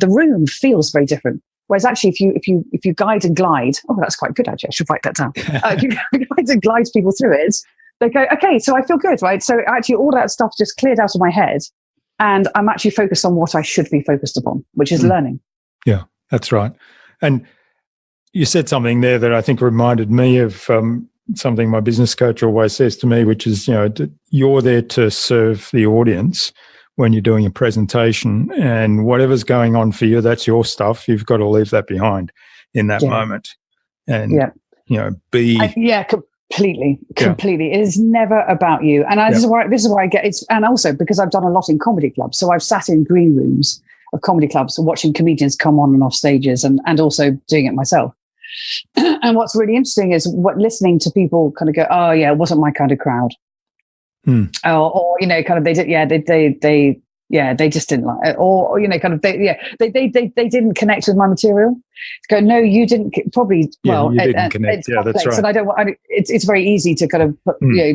room feels very different. Whereas actually, if you guide and glide, oh, that's quite good. Actually, I should write that down. If you guide and glide people through it, they go, okay, so I feel good, right? So actually, all that stuff just cleared out of my head, and I'm actually focused on what I should be focused upon, which is learning. Yeah, that's right. And you said something there that I think reminded me of something my business coach always says to me, which is, you know, you're there to serve the audience when you're doing a presentation, and whatever's going on for you, that's your stuff. You've got to leave that behind in that moment. And, you know, completely. It is never about you. And this is why I get it. And also because I've done a lot in comedy clubs. So I've sat in green rooms of comedy clubs watching comedians come on and off stages, and also doing it myself. And what's really interesting is listening to people kind of go, oh yeah, it wasn't my kind of crowd. Or you know, kind of they just didn't like it, or you know, kind of they didn't connect with my material. Go, no, you didn't. Probably, well, you didn't connect. Yeah, that's right. And I don't. It's very easy to kind of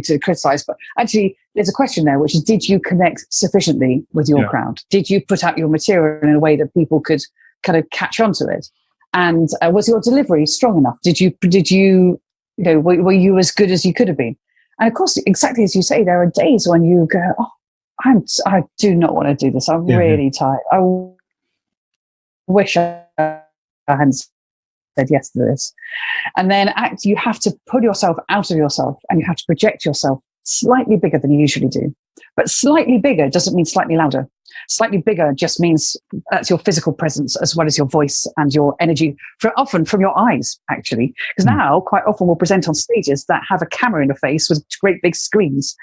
to criticize, but actually, there's a question there, which is: did you connect sufficiently with your crowd? Did you put out your material in a way that people could kind of catch on to it? And was your delivery strong enough? Did you you know, were you as good as you could have been? And of course, exactly as you say, there are days when you go, oh, I do not want to do this. I'm really tired. I wish I hadn't said yes to this. And then you have to pull yourself out of yourself, and you have to project yourself slightly bigger than you usually do. But slightly bigger doesn't mean slightly louder. Slightly bigger just means that's your physical presence as well as your voice and your energy, often from your eyes, actually. Because now, quite often, we'll present on stages that have a camera in the face with great big screens,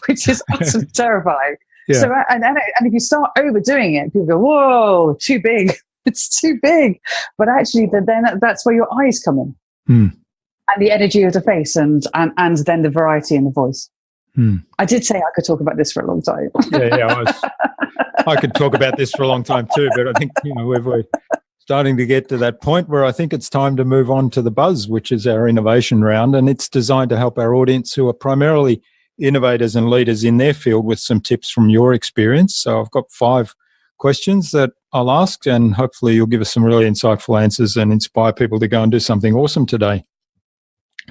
which is utterly terrifying. Yeah. So, and if you start overdoing it, people go, whoa, too big. It's too big. But actually, then that's where your eyes come in. And the energy of the face and then the variety in the voice. I did say I could talk about this for a long time. I could talk about this for a long time too, but I think we're starting to get to that point where I think it's time to move on to the Buzz, which is our innovation round, and it's designed to help our audience who are primarily innovators and leaders in their field with some tips from your experience. So I've got 5 questions that I'll ask, and hopefully you'll give us some really insightful answers and inspire people to go and do something awesome today.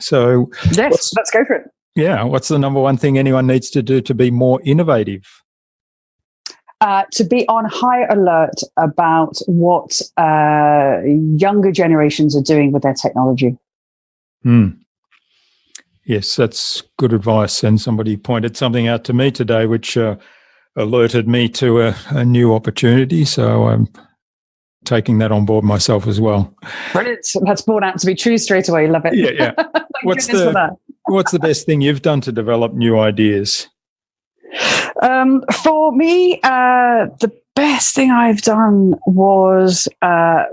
So yes, let's go for it. Yeah. What's the number one thing anyone needs to do to be more innovative? To be on high alert about what younger generations are doing with their technology. Yes, that's good advice. And somebody pointed something out to me today which alerted me to a new opportunity. So I'm taking that on board myself as well. Brilliant. That's borne out to be true straight away. Love it. Yeah. What's the best thing you've done to develop new ideas? For me, the best thing I've done was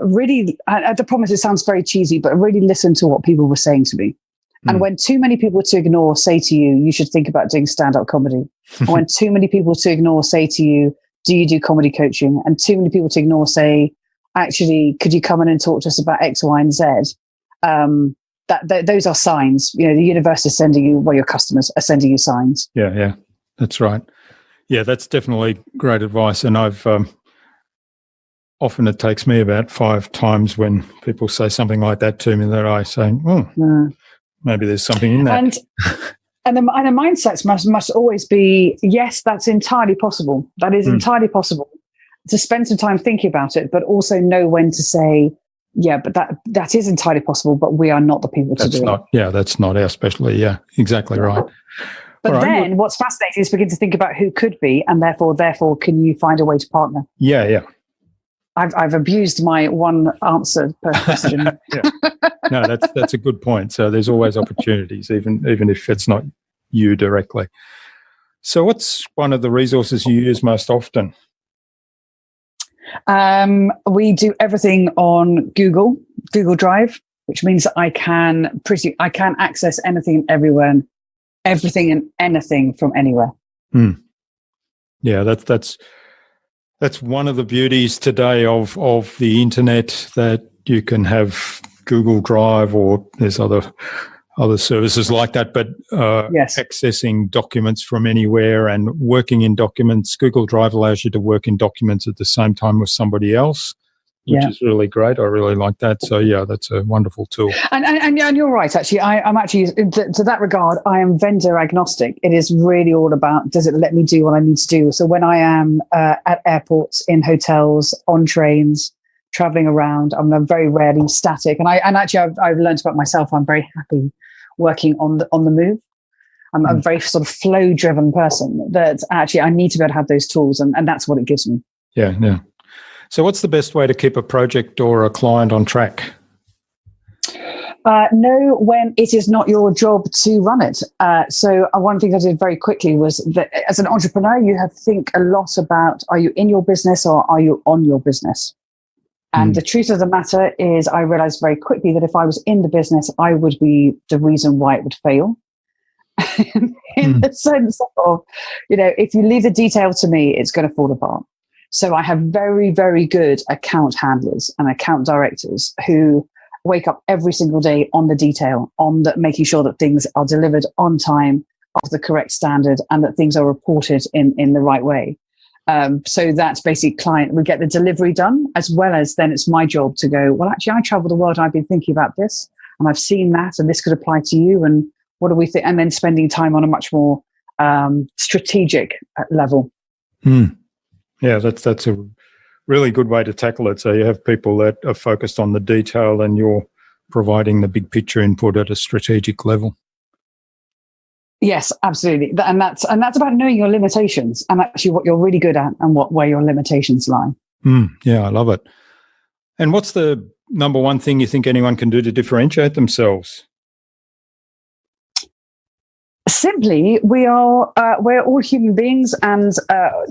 really, the problem is it sounds very cheesy, but really listen to what people were saying to me. And when too many people to ignore say to you, you should think about doing stand-up comedy. And when too many people to ignore say to you, do you do comedy coaching? And too many people to ignore say, actually, could you come in and talk to us about X, Y, and Z? Those are signs. The universe is sending you, your customers are sending you signs. Yeah, that's right. Yeah, that's definitely great advice. And I've often it takes me about 5 times when people say something like that to me that I say, maybe there's something in that. And the mindset must always be, yes, that's entirely possible. That is entirely possible. To spend some time thinking about it, but also know when to say, yeah, but that is entirely possible, but we are not the people to do it. Yeah, that's not our specialty. Yeah, exactly right. But then what's fascinating is begin to think about who could be, and therefore, can you find a way to partner? Yeah. I've abused my one answer per question. Yeah. No, that's a good point. So there's always opportunities, even if it's not you directly. So what's one of the resources you use most often? We do everything on Google Drive, which means that I can access anything everywhere, everything and anything from anywhere. Yeah, that's one of the beauties today of the internet, that you can have Google Drive, or there's other services like that, but yes. Accessing documents from anywhere and working in documents. Google Drive allows you to work in documents at the same time with somebody else, which is really great. I really like that. So yeah, that's a wonderful tool. And you're right. Actually, I'm actually to that regard, I am vendor agnostic. It is really all about, does it let me do what I need to do? So when I am at airports, in hotels, on trains, traveling around, I'm very rarely static. And I've learned about myself. I'm very happy working on the move. I'm a very sort of flow driven person that actually I need to be able to have those tools, and that's what it gives me. Yeah. So what's the best way to keep a project or a client on track? Know when it is not your job to run it. So one of the things I did very quickly was that as an entrepreneur, you have to think a lot about, are you in your business or are you on your business? And the truth of the matter is, I realized very quickly that if I was in the business, I would be the reason why it would fail. in the sense of, if you leave the detail to me, it's going to fall apart. So I have very, very good account handlers and account directors who wake up every single day on the detail, making sure that things are delivered on time, of the correct standard, and that things are reported in the right way. So that's basically client, we get the delivery done, as well as then it's my job to go, well, actually, I travel the world. I've been thinking about this and I've seen that, and this could apply to you. And what do we think? And then spending time on a much more strategic level. Yeah, that's a really good way to tackle it. So you have people that are focused on the detail and you're providing the big picture input at a strategic level. Yes, absolutely. And that's about knowing your limitations and actually what you're really good at and where your limitations lie. Yeah, I love it. And what's the number one thing you think anyone can do to differentiate themselves? Simply, we're all human beings, and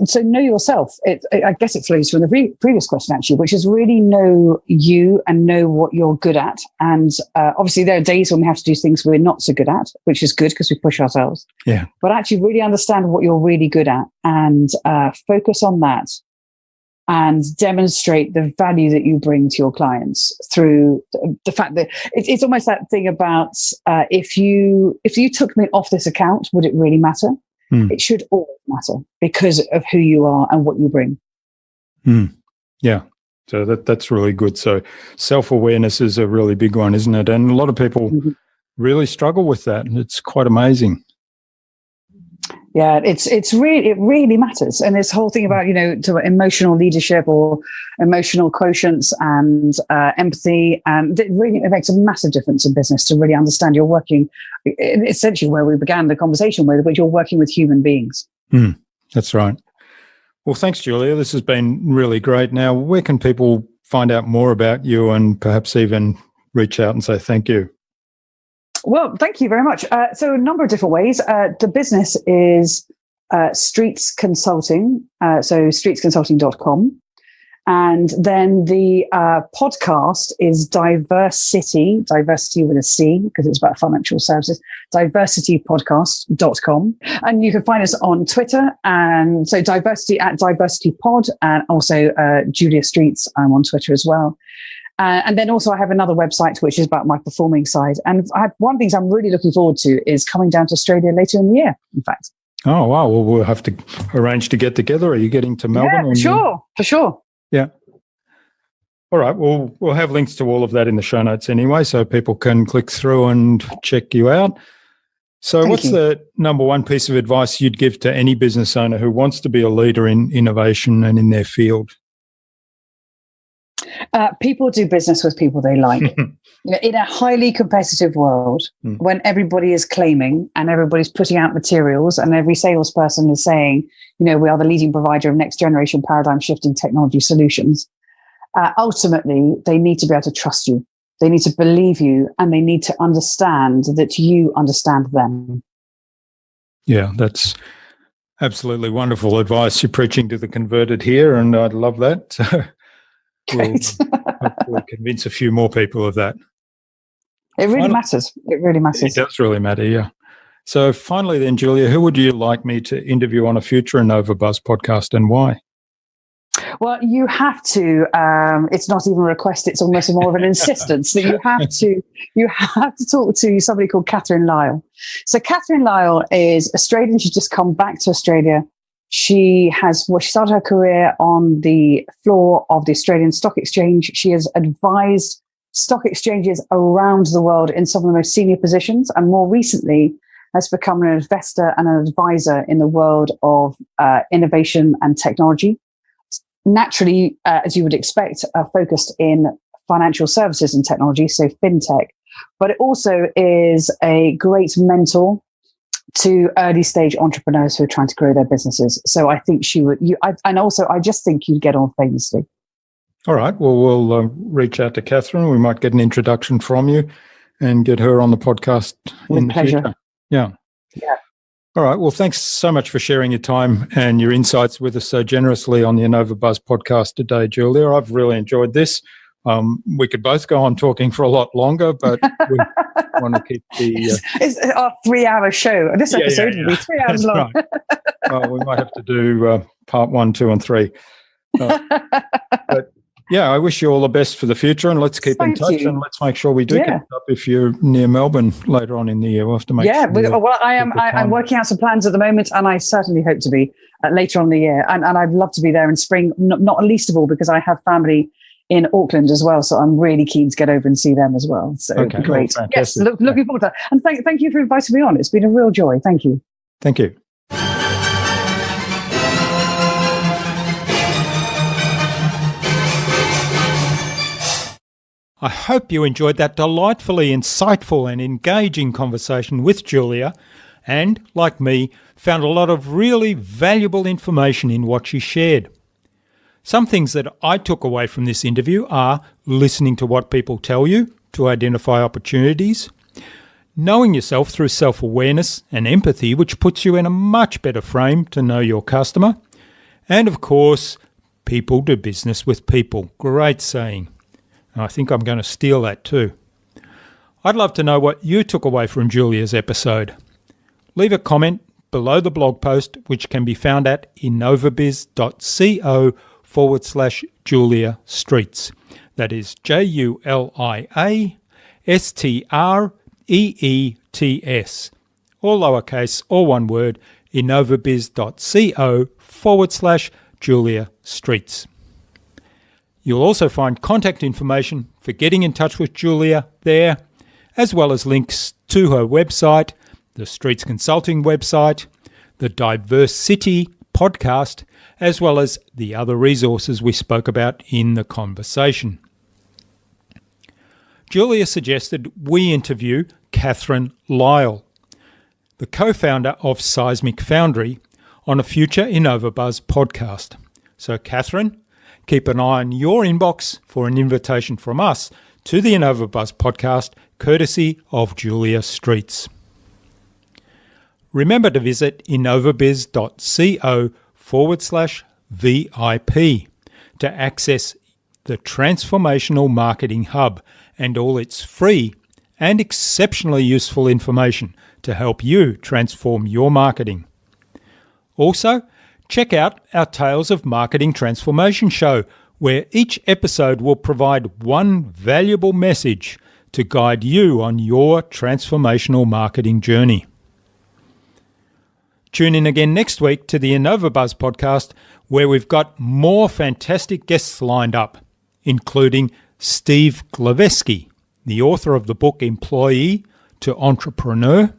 so know yourself. I guess it flows from the previous question, actually, which is really know you and know what you're good at. And obviously, there are days when we have to do things we're not so good at, which is good because we push ourselves. Yeah. But actually, really understand what you're really good at and focus on that, and demonstrate the value that you bring to your clients through the fact that it's almost that thing about if you took me off this account, would it really matter? It should always matter because of who you are and what you bring. Yeah. So that's really good. So self-awareness is a really big one, isn't it? And a lot of people really struggle with that, and it's quite amazing. Yeah, it really matters. And this whole thing about, to emotional leadership or emotional quotients and empathy, and it makes a massive difference in business to really understand you're working, essentially where we began the conversation with, but you're working with human beings. That's right. Well, thanks, Julia. This has been really great. Now, where can people find out more about you and perhaps even reach out and say thank you? Well, thank you very much. So a number of different ways. The business is Streets Consulting, so streetsconsulting.com. And then the podcast is DiverCity with a C, because it's about financial services, DiverCityPodcast.com. And you can find us on Twitter. And so DiverCity at DiverCityPod, and also JuliaStreets, I'm on Twitter as well. And then also I have another website, which is about my performing side. And one of the things I'm really looking forward to is coming down to Australia later in the year, in fact. Oh, wow. Well, we'll have to arrange to get together. Are you getting to Melbourne? Yeah, for sure. Yeah. All right. Well, we'll have links to all of that in the show notes anyway, so people can click through and check you out. So what's the number one piece of advice you'd give to any business owner who wants to be a leader in innovation and in their field? People do business with people they like. In a highly competitive world, when everybody is claiming and everybody's putting out materials and every salesperson is saying, we are the leading provider of next generation paradigm shifting technology solutions, ultimately, they need to be able to trust you. They need to believe you, and they need to understand that you understand them. Yeah, that's absolutely wonderful advice. You're preaching to the converted here, and I'd love that. So we'll hopefully convince a few more people of that. It really matters. It really matters. It does really matter, yeah. So finally then, Julia, who would you like me to interview on a future InnvoaBuzz podcast, and why? Well, you have to. It's not even a request; it's almost more of an insistence that you have to. You have to talk to somebody called Catherine Lyle. So Catherine Lyle is Australian. She's just come back to Australia. She started her career on the floor of the Australian Stock Exchange. She has advised stock exchanges around the world in some of the most senior positions, and more recently has become an investor and an advisor in the world of innovation and technology. Naturally, as you would expect, focused in financial services and technology, so fintech, but it also is a great mentor to early stage entrepreneurs who are trying to grow their businesses. So I think she would, I just think you'd get on famously. All right. Well, we'll reach out to Catherine. We might get an introduction from you and get her on the podcast in the future. Yeah. All right. Well, thanks so much for sharing your time and your insights with us so generously on the InnovaBuzz podcast today, Julia. I've really enjoyed this. We could both go on talking for a lot longer, but we want to keep the... It's our 3-hour show. This episode will be 3 hours long. Right. Well, we might have to do part 1, 2, and 3. But yeah, I wish you all the best for the future, and let's keep in touch, and let's make sure we do catch up if you're near Melbourne later on in the year. We'll have to make sure. Well, I'm working out some plans at the moment, and I certainly hope to be later on in the year. And I'd love to be there in spring, not least of all because I have family in Auckland as well, so I'm really keen to get over and see them as well. So great. Well, yes, looking forward to that. And thank you for inviting me on. It's been a real joy. Thank you. Thank you. I hope you enjoyed that delightfully insightful and engaging conversation with Julia and, like me, found a lot of really valuable information in what she shared. Some things that I took away from this interview are listening to what people tell you to identify opportunities, knowing yourself through self-awareness and empathy, which puts you in a much better frame to know your customer, and of course, people do business with people. Great saying. I think I'm going to steal that too. I'd love to know what you took away from Julia's episode. Leave a comment below the blog post, which can be found at InnvoaBuzz.co/JuliaStreets. That is JuliaStreets, all lowercase, all one word, InnvoaBuzz.co/JuliaStreets. You'll also find contact information for getting in touch with Julia there, as well as links to her website, the Streets Consulting website, the DiverCity Podcast, as well as the other resources we spoke about in the conversation. Julia suggested we interview Catherine Lyle, the co-founder of Seismic Foundry, on a future InnovaBuzz podcast. So Catherine, keep an eye on your inbox for an invitation from us to the InnovaBuzz podcast, courtesy of JuliaStreets. Remember to visit InnvoaBuzz.co/VIP to access the Transformational Marketing Hub and all its free and exceptionally useful information to help you transform your marketing. Also, check out our Tales of Marketing Transformation show, where each episode will provide one valuable message to guide you on your transformational marketing journey. Tune in again next week to the InnovaBuzz podcast, where we've got more fantastic guests lined up, including Steve Glaveski, the author of the book Employee to Entrepreneur,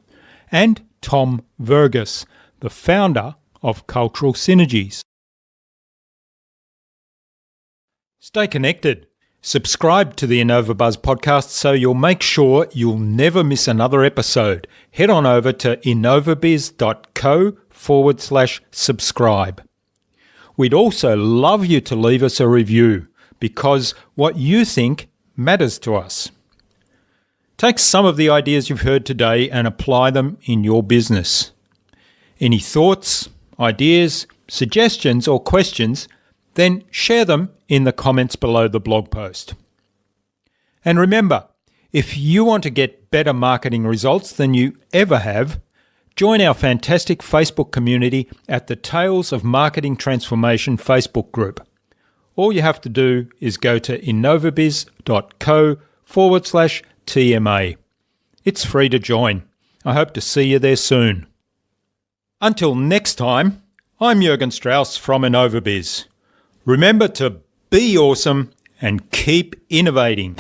and Tom Vergas, the founder of Cultural Synergies. Stay connected. Subscribe to the InnovaBuzz podcast so you'll make sure you'll never miss another episode. Head on over to InnovaBizz.co/subscribe. We'd also love you to leave us a review, because what you think matters to us. Take some of the ideas you've heard today and apply them in your business. Any thoughts, ideas, suggestions, or questions, then share them in the comments below the blog post. And remember, if you want to get better marketing results than you ever have, join our fantastic Facebook community at the Tales of Marketing Transformation Facebook group. All you have to do is go to InnovaBizz.co/TMA. It's free to join. I hope to see you there soon. Until next time, I'm Jürgen Strauss from InnovaBizz. Remember to be awesome and keep innovating.